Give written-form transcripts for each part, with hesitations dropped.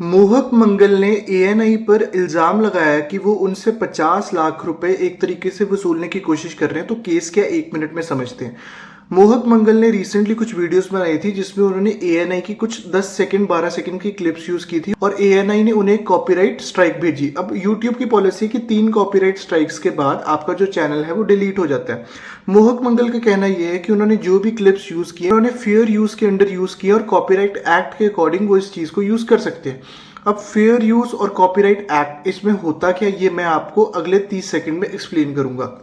मोहक मंगल ने एएनआई पर इल्ज़ाम लगाया कि वो उनसे 50 लाख रुपए एक तरीके से वसूलने की कोशिश कर रहे हैं। तो केस क्या 1 मिनट में समझते हैं। मोहक मंगल ने रिसेंटली कुछ वीडियोस बनाई थी जिसमें उन्होंने एएनआई की कुछ 10 सेकंड 12 सेकंड की क्लिप्स यूज की थी और एएनआई ने उन्हें कॉपीराइट स्ट्राइक भेजी। अब यूट्यूब की पॉलिसी है कि 3 कॉपीराइट स्ट्राइक्स के बाद आपका जो चैनल है वो डिलीट हो जाता है। मोहक मंगल का कहना यह है कि उन्होंने जो भी क्लिप्स यूज किए उन्होंने फेयर यूज के अंडर यूज किए और कॉपीराइट एक्ट के अकॉर्डिंग वो इस चीज को यूज कर सकते हैं। अब फेयर यूज और कॉपीराइट एक्ट इसमें होता क्या, ये मैं आपको अगले 30 सेकंड में एक्सप्लेन करूंगा।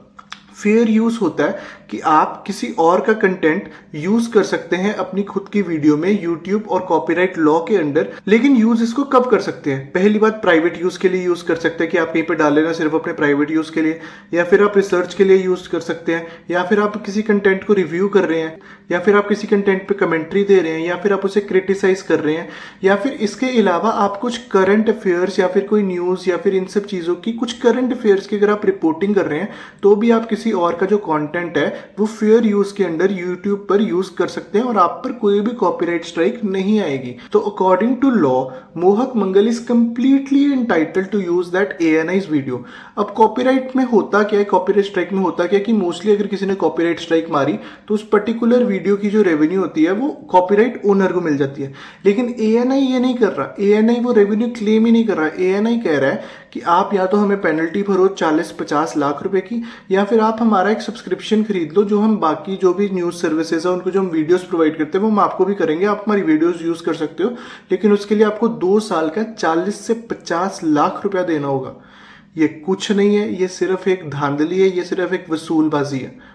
फेयर यूज होता है कि आप किसी और का कंटेंट यूज कर सकते हैं अपनी खुद की वीडियो में यूट्यूब और कॉपीराइट लॉ के अंडर। लेकिन यूज इसको कब कर सकते हैं? पहली बात, प्राइवेट यूज के लिए यूज कर सकते हैं कि आप कहीं पे डाल लेना सिर्फ अपने प्राइवेट यूज के लिए, या फिर आप रिसर्च के लिए यूज कर सकते हैं, या फिर आप किसी कंटेंट को रिव्यू कर रहे हैं, या फिर आप किसी कंटेंट पे कमेंट्री दे रहे हैं, या फिर आप उसे क्रिटिसाइज कर रहे हैं, या फिर इसके अलावा आप कुछ करंट अफेयर्स या फिर कोई न्यूज या फिर इन सब चीजों की कुछ करंट अफेयर्स की अगर आप रिपोर्टिंग कर रहे हैं तो भी आप किसी और का जो कंटेंट है वो फेयर यूज के अंडर यूट्यूब पर यूज कर सकते हैं और आप पर कोई भी कॉपीराइट स्ट्राइक नहीं आएगी। तो according to law Mohak Mangal is completely entitled to use that ANI's video. अब कॉपीराइट में होता क्या है, कॉपीराइट स्ट्राइक में होता क्या है कि मोस्टली अगर किसी ने कॉपीराइट स्ट्राइक मारी तो उस पर्टिकुलर वीडियो की जो रेवेन्यू होती है वो कॉपीराइट ओनर को मिल जाती है। लेकिन एएनआई ये नहीं कर रहा, एएनआई वो रेवेन्यू क्लेम ही नहीं कर रहा। एएनआई कह रहा है कि आप या तो हमें पेनल्टी भरो 40-50 लाख रुपए की, या फिर आप हमारा एक सब्सक्रिप्शन खरीद लो जो हम बाकी जो भी न्यूज़ सर्विसेज है उनको जो हम वीडियोस प्रोवाइड करते हैं वो हम आपको भी करेंगे, आप हमारी वीडियोस यूज कर सकते हो, लेकिन उसके लिए आपको 2 साल का 40 से 50 लाख रुपया देना होगा। ये कुछ नहीं है, ये सिर्फ एक धांधली है, ये सिर्फ एक वसूलबाजी है।